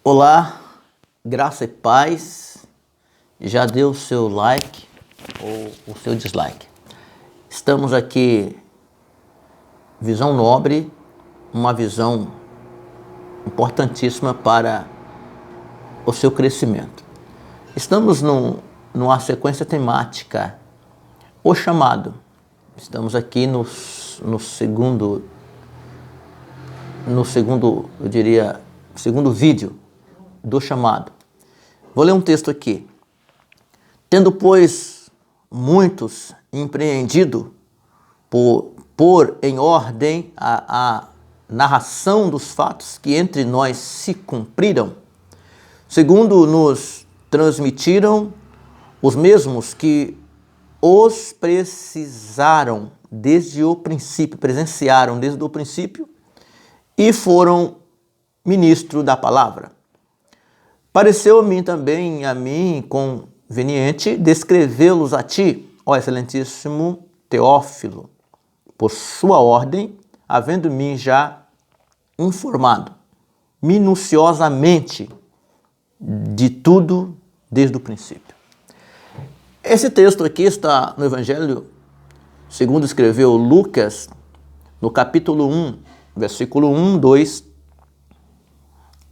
Olá, graça e paz. Já deu o seu like ou o seu dislike? Estamos aqui, visão nobre, uma visão importantíssima para o seu crescimento. Estamos numa sequência temática, o chamado. Estamos aqui no segundo, eu diria, segundo vídeo do chamado. Vou ler um texto aqui. Tendo, pois, muitos empreendido por pôr em ordem a narração dos fatos que entre nós se cumpriram, segundo nos transmitiram os mesmos que os precisaram desde o princípio, presenciaram desde o princípio e foram ministro da palavra. Pareceu-me também a mim conveniente descrevê-los a ti, ó excelentíssimo Teófilo, por sua ordem, havendo-me já informado minuciosamente de tudo desde o princípio. Esse texto aqui está no Evangelho segundo escreveu Lucas, no capítulo 1, versículo 1, 2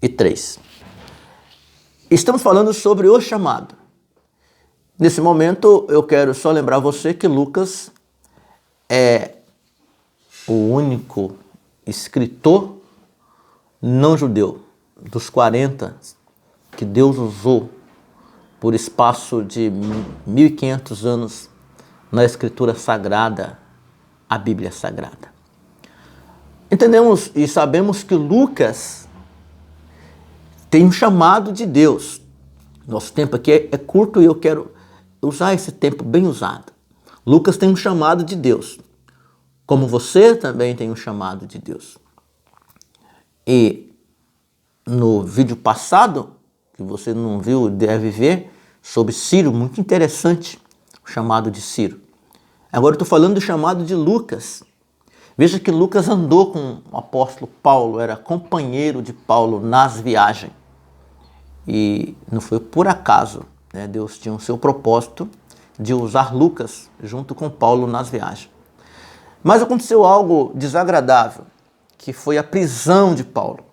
e 3. Estamos falando sobre o chamado. Nesse momento, eu quero só lembrar você que Lucas é o único escritor não judeu dos 40 que Deus usou por espaço de 1500 anos na Escritura Sagrada, a Bíblia Sagrada. Entendemos e sabemos que Lucas tem um chamado de Deus. Nosso tempo aqui é curto e eu quero usar esse tempo bem usado. Lucas tem um chamado de Deus, como você também tem um chamado de Deus. E no vídeo passado, que você não viu, deve ver, sobre Ciro, muito interessante o chamado de Ciro. Agora eu estou falando do chamado de Lucas. Veja que Lucas andou com o apóstolo Paulo, era companheiro de Paulo nas viagens. E não foi por acaso, né? Deus tinha o seu propósito de usar Lucas junto com Paulo nas viagens. Mas aconteceu algo desagradável, que foi a prisão de Paulo.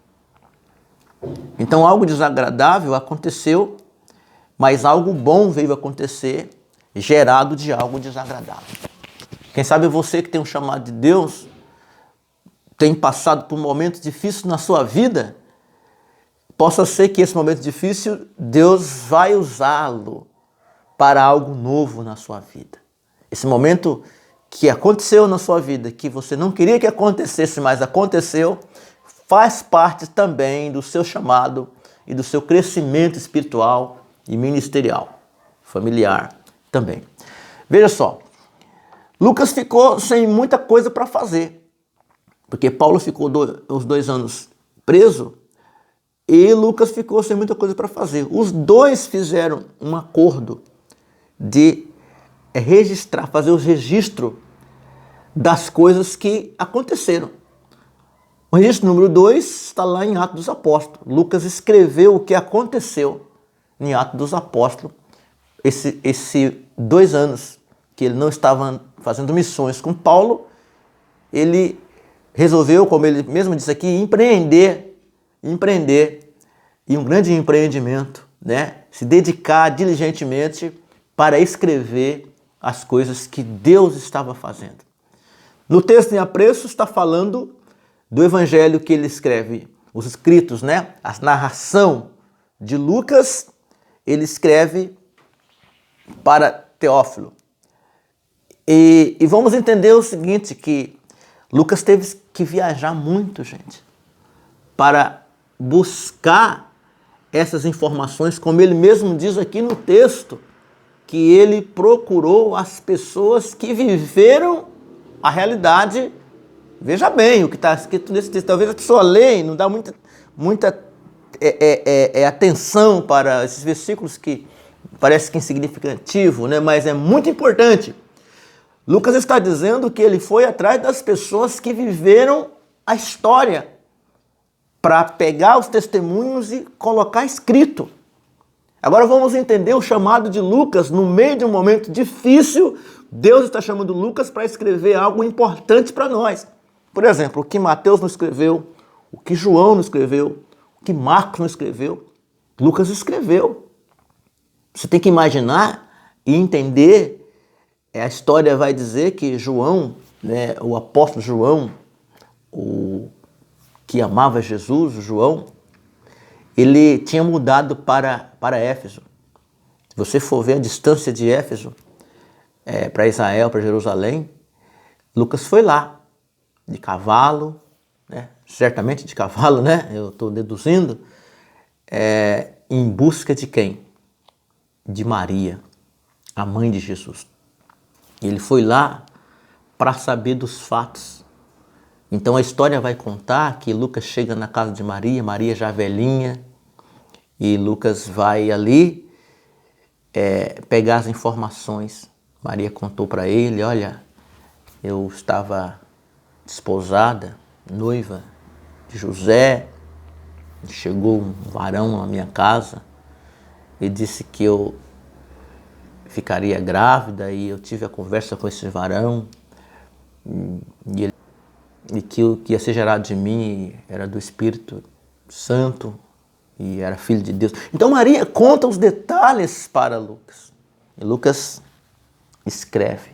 Então algo desagradável aconteceu, mas algo bom veio acontecer, gerado de algo desagradável. Quem sabe você que tem um chamado de Deus, tem passado por momentos difíceis na sua vida, possa ser que esse momento difícil, Deus vai usá-lo para algo novo na sua vida. Esse momento que aconteceu na sua vida, que você não queria que acontecesse, mas aconteceu, faz parte também do seu chamado e do seu crescimento espiritual e ministerial, familiar também. Veja só, Lucas ficou sem muita coisa para fazer, porque Paulo ficou os 2 anos preso e Lucas ficou sem muita coisa para fazer. Os dois fizeram um acordo de registrar, fazer o registro das coisas que aconteceram. O registro número 2 está lá em Atos dos Apóstolos. Lucas escreveu o que aconteceu em Atos dos Apóstolos, esses 2 anos que ele não estava fazendo missões com Paulo, ele resolveu, como ele mesmo disse aqui, empreender, e um grande empreendimento, né? Se dedicar diligentemente para escrever as coisas que Deus estava fazendo. No texto em apreço está falando do evangelho que ele escreve, os escritos, né? A narração de Lucas, ele escreve para Teófilo. E vamos entender o seguinte, que Lucas teve que viajar muito, gente, para buscar essas informações, como ele mesmo diz aqui no texto, que ele procurou as pessoas que viveram a realidade. Veja bem o que está escrito nesse texto. Talvez a pessoa lê e não dá muita atenção para esses versículos que parece que é insignificativo, né? Mas é muito importante. Lucas está dizendo que ele foi atrás das pessoas que viveram a história para pegar os testemunhos e colocar escrito. Agora vamos entender o chamado de Lucas. No meio de um momento difícil, Deus está chamando Lucas para escrever algo importante para nós. Por exemplo, o que Mateus não escreveu, o que João não escreveu, o que Marcos não escreveu, Lucas escreveu. Você tem que imaginar e entender. A história vai dizer que João, né, o apóstolo João, o que amava Jesus, o João, ele tinha mudado para Éfeso. Se você for ver a distância de Éfeso para Israel, para Jerusalém, Lucas foi lá, de cavalo, né? Certamente de cavalo, né? Eu estou deduzindo, em busca de quem? De Maria, a mãe de Jesus. Ele foi lá para saber dos fatos. Então a história vai contar que Lucas chega na casa de Maria, Maria já velhinha, e Lucas vai ali pegar as informações. Maria contou para ele, olha, eu estava desposada, noiva de José, chegou um varão na minha casa e disse que eu ficaria grávida, e eu tive a conversa com esse varão e que o que ia ser gerado de mim era do Espírito Santo e era filho de Deus. Então Maria conta os detalhes para Lucas. E Lucas escreve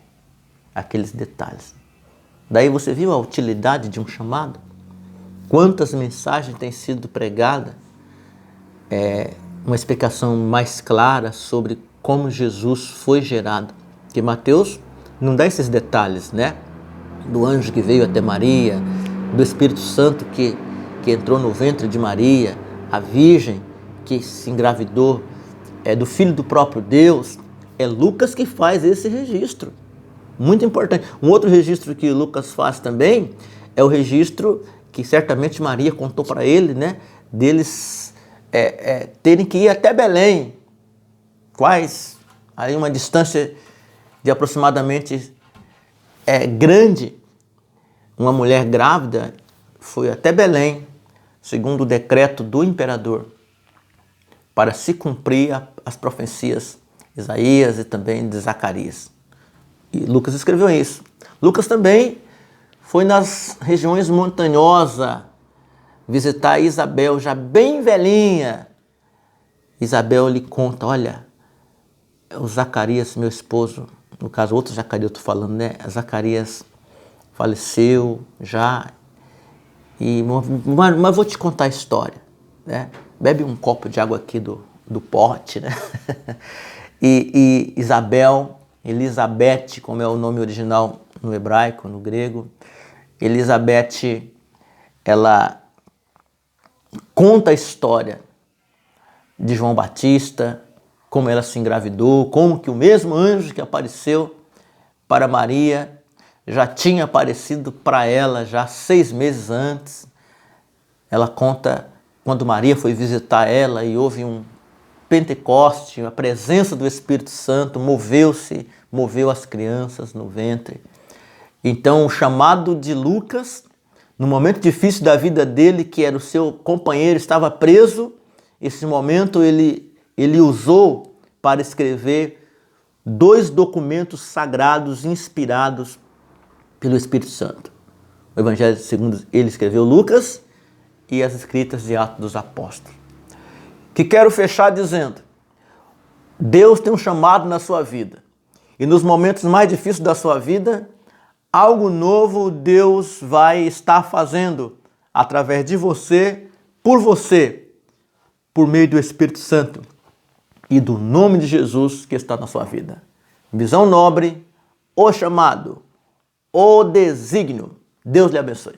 aqueles detalhes. Daí você viu a utilidade de um chamado? Quantas mensagens têm sido pregadas? Uma explicação mais clara sobre como Jesus foi gerado. Porque Mateus não dá esses detalhes, né? Do anjo que veio até Maria, do Espírito Santo que entrou no ventre de Maria, a virgem que se engravidou, do filho do próprio Deus. É Lucas que faz esse registro. Muito importante. Um outro registro que Lucas faz também é o registro que certamente Maria contou para ele, né? Deles terem que ir até Belém. Aí uma distância de aproximadamente grande. Uma mulher grávida foi até Belém, segundo o decreto do imperador, para se cumprir as profecias de Isaías e também de Zacarias. E Lucas escreveu isso. Lucas também foi nas regiões montanhosas visitar Isabel, já bem velhinha. Isabel lhe conta, olha, o Zacarias, meu esposo, no caso outro Zacarias eu estou falando, né? Zacarias faleceu já, mas vou te contar a história, né? Bebe um copo de água aqui do pote, né? E Isabel, Elizabeth, como é o nome original no hebraico, no grego, Elizabeth, ela conta a história de João Batista, como ela se engravidou, como que o mesmo anjo que apareceu para Maria já tinha aparecido para ela já 6 meses antes. Ela conta quando Maria foi visitar ela e houve um Pentecoste, a presença do Espírito Santo moveu as crianças no ventre. Então o chamado de Lucas, no momento difícil da vida dele, que era o seu companheiro, estava preso, esse momento ele usou para escrever 2 documentos sagrados inspirados pelo Espírito Santo. O Evangelho segundo ele escreveu, Lucas, e as escritas de Atos dos Apóstolos. Que quero fechar dizendo, Deus tem um chamado na sua vida. E nos momentos mais difíceis da sua vida, algo novo Deus vai estar fazendo através de você, por meio do Espírito Santo e do nome de Jesus que está na sua vida. Visão nobre, o chamado, o desígnio. Deus lhe abençoe.